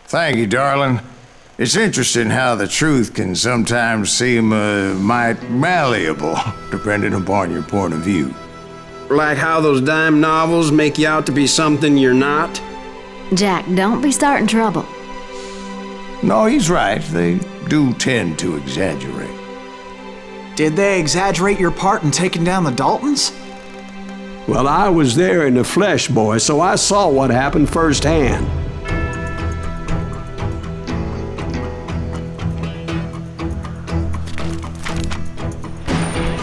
Thank you, darling. It's interesting how the truth can sometimes seem might malleable, depending upon your point of view. Like how those dime novels make you out to be something you're not? Jack, don't be starting trouble. No, he's right. They do tend to exaggerate. Did they exaggerate your part in taking down the Daltons? Well, I was there in the flesh, boy, so I saw what happened firsthand.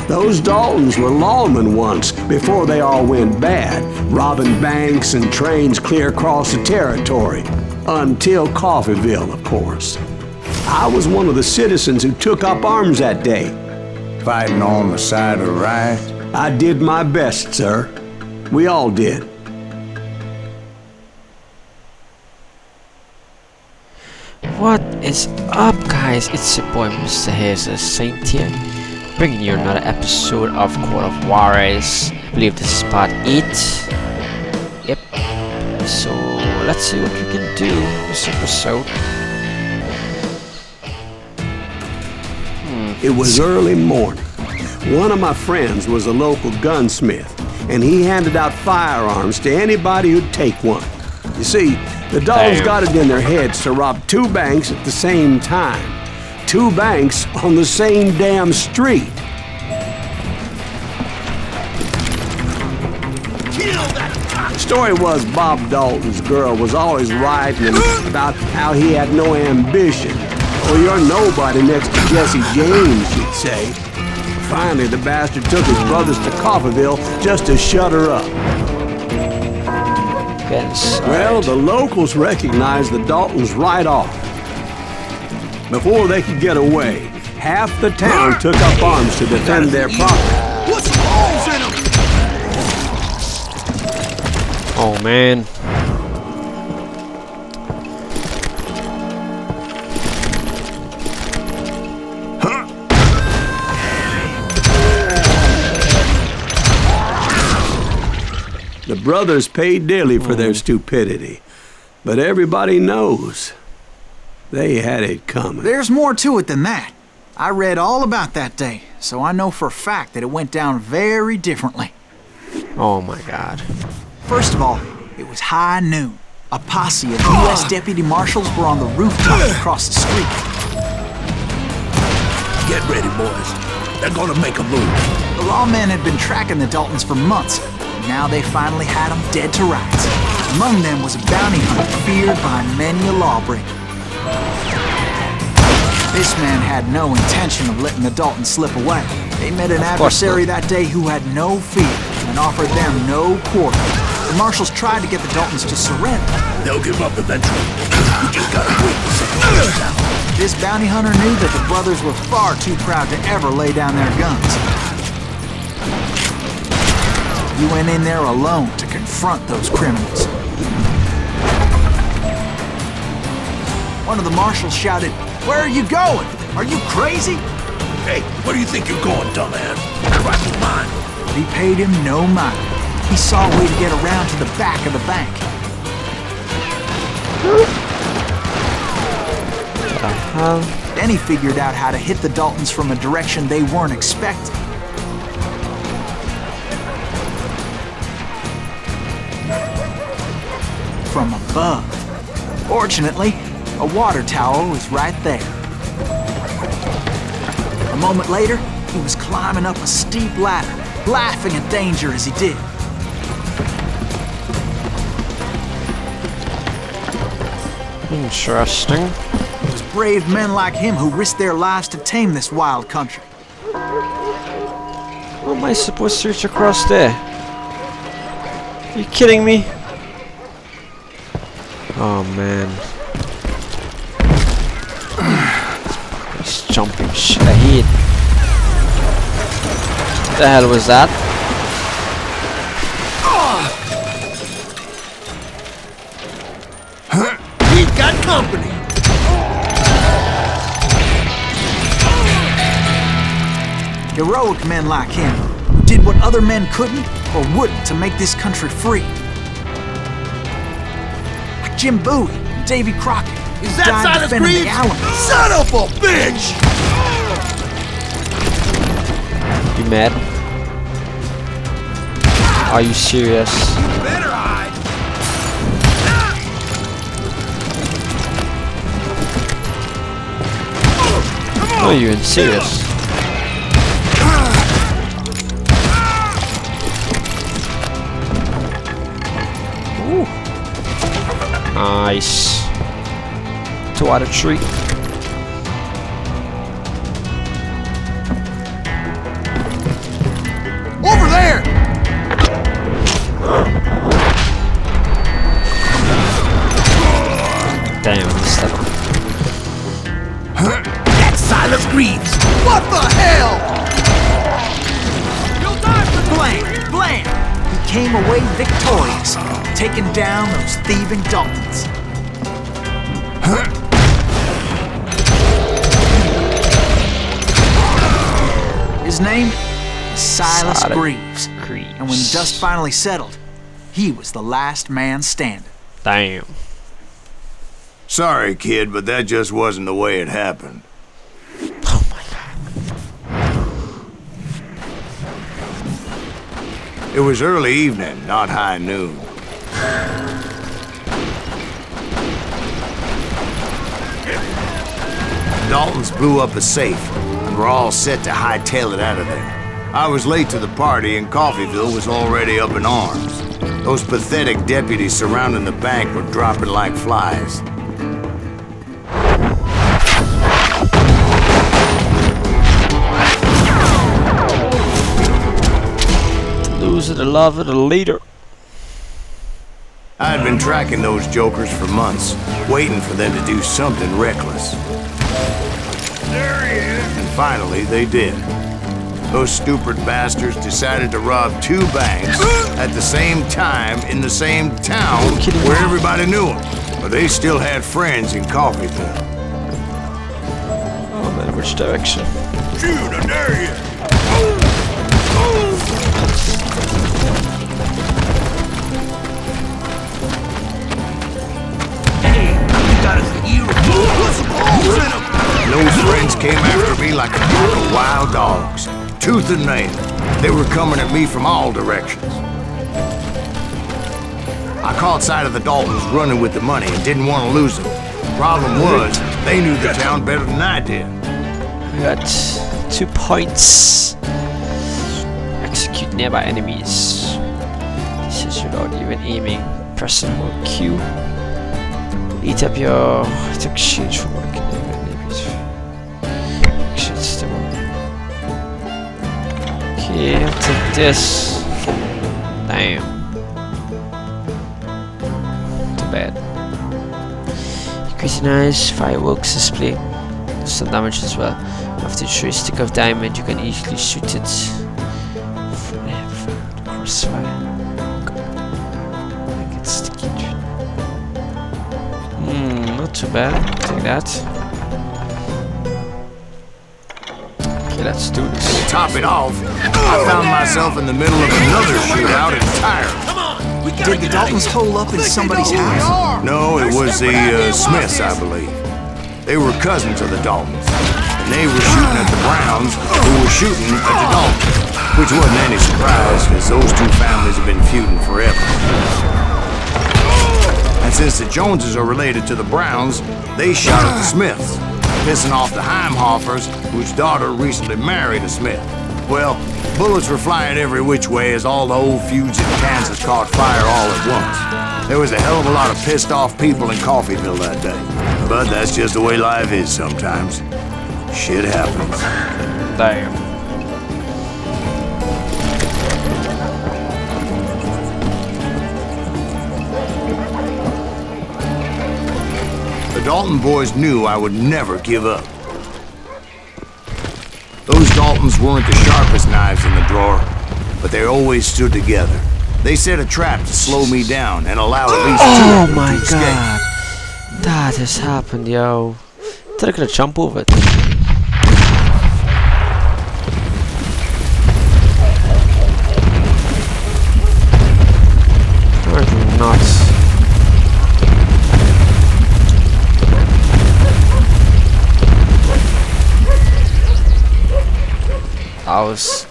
Those Daltons were lawmen once, before they all went bad, robbing banks and trains clear across the territory. Until Coffeeville, of course. I was one of the citizens who took up arms that day. Fighting on the side of the right? I did my best, sir. We all did. What is up, guys? It's your boy Mr. Hazer Saint here, bringing you another episode of Code of Juarez. I believe this is part 8. Yep. So let's see what we can do in this episode. It was early morning. One of my friends was a local gunsmith, and he handed out firearms to anybody who'd take one. You see, the Daltons got it in their heads to rob 2 banks at the same time. 2 banks on the same damn street. The story was Bob Dalton's girl was always writing about how he had no ambition. Oh, you're nobody next to Jesse James, she'd say. Finally, the bastard took his brothers to Coffeeville just to shut her up. Well, the locals recognized the Daltons right off. Before they could get away, half the town took up arms to defend their property. What's holes in them? Oh man. The brothers paid dearly for their stupidity, but everybody knows they had it coming. There's more to it than that. I read all about that day, so I know for a fact that it went down very differently. Oh my god. First of all, it was high noon. A posse of U.S. deputy marshals were on the rooftop across the street. Get ready, boys. They're gonna make a move. The lawmen had been tracking the Daltons for months. Now they finally had them dead to rights. Among them was a bounty hunter feared by many a lawbreaker. This man had no intention of letting the Daltons slip away. They met an adversary that day who had no fear and offered them no quarter. The marshals tried to get the Daltons to surrender. They'll give up eventually. You just gotta wait to see what goes down. This bounty hunter knew that the brothers were far too proud to ever lay down their guns. You went in there alone to confront those criminals. One of the marshals shouted, "Where are you going? Are you crazy?" Hey, where do you think you're going, dumbass? That rifle's mine. But he paid him no mind. He saw a way to get around to the back of the bank. What the hell? Then he figured out how to hit the Daltons from a direction they weren't expecting. From above. Fortunately, a water tower was right there. A moment later, he was climbing up a steep ladder, laughing at danger as he did. Interesting. It was brave men like him who risked their lives to tame this wild country. How am I supposed to reach across there? Are you kidding me? Oh man. Just jumping shit ahead. What the hell was that? We've got company. Heroic men like him who did what other men couldn't or wouldn't to make this country free. Like Jim Bowie and Davy Crockett. Is that died Silas defending the Greaves? Alamo. Son of a bitch! You mad? Are you serious? Better hide. Are you even serious? Ooh. Nice. 2 out of 3. Over there! Damn, missed that. That's Silas Greaves! What the hell? You'll die for Blam! Blam! He came away victorious, taking down those thieving Daltons. His name? Silas Greaves. And when the dust finally settled, he was the last man standing. Damn. Sorry, kid, but that just wasn't the way it happened. Oh my god. It was early evening, not high noon. Daltons blew up a safe, and were all set to hightail it out of there. I was late to the party, and Coffeyville was already up in arms. Those pathetic deputies surrounding the bank were dropping like flies. Loser, the lover, the leader. I had been tracking those jokers for months, waiting for them to do something reckless. There he is! And finally, they did. Those stupid bastards decided to rob 2 banks at the same time in the same town where everybody knew them. But they still had friends in Coffeyville. Oh man, which direction? Shoot, I dare you! Hey, you got us a hero. Put some holes in him! Those friends came after me like a pack of wild dogs, tooth and nail. They were coming at me from all directions. I caught sight of the Daltons running with the money and didn't want to lose them. Problem was, they knew the town better than I did. We got 2 points. Execute nearby enemies. This is without even aiming. Press and hold Q. Eat up your exchange for working enemies. Exchange the one. Okay, I'll take this. Damn. Too bad. Increase nice fireworks display. Do some damage as well. After you show a stick of diamond, you can easily shoot it. Crossfire. Make it sticky. Not too bad. Take that. Okay, let's do this. To top it off, I found myself in the middle of another shootout in Tyre. Did the Daltons hole up in somebody's house? No, it was the Smiths, I believe. They were cousins of the Daltons. And they were shooting at the Browns, who were shooting at the Daltons. Which wasn't any surprise, because those 2 families have been feuding forever. And since the Joneses are related to the Browns, they shot at the Smiths, pissing off the Heimhoffers, whose daughter recently married a Smith. Well, bullets were flying every which way as all the old feuds in Kansas caught fire all at once. There was a hell of a lot of pissed off people in Coffeyville that day. But that's just the way life is sometimes. Shit happens. Damn. The Dalton boys knew I would never give up. Those Daltons weren't the sharpest knives in the drawer, but they always stood together. They set a trap to slow me down and allow at least 2 of them to escape. Oh my god. That has happened, yo. Thought I could jump over it. Or not. That was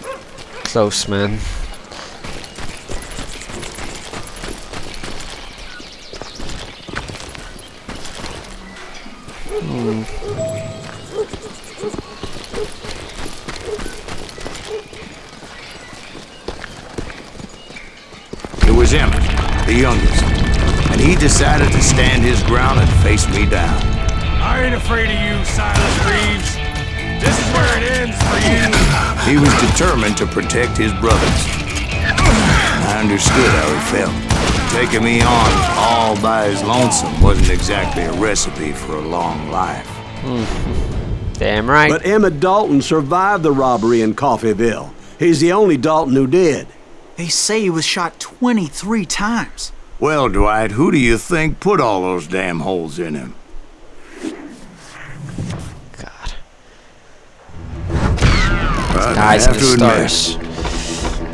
close, man. It was Emmett, the youngest, and he decided to stand his ground and face me down. I ain't afraid of you, Silas Reeves. This is where it ends for you. He was determined to protect his brothers. I understood how he felt. Taking me on all by his lonesome wasn't exactly a recipe for a long life. Damn right. But Emmett Dalton survived the robbery in Coffeyville. He's the only Dalton who did. They say he was shot 23 times. Well, Dwight, who do you think put all those damn holes in him? God. But Guys I in have the to admit, stars.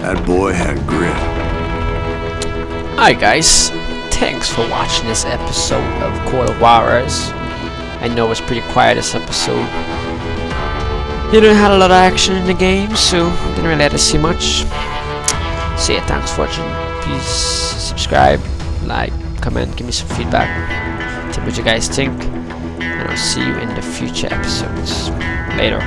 that boy had grit. Alright guys, thanks for watching this episode of Court of Juarez. I know it's pretty quiet this episode. Didn't have a lot of action in the game, so didn't really have to see much. So yeah, thanks for watching. Please subscribe, like, comment, give me some feedback. Tell me what you guys think. And I'll see you in the future episodes. Later.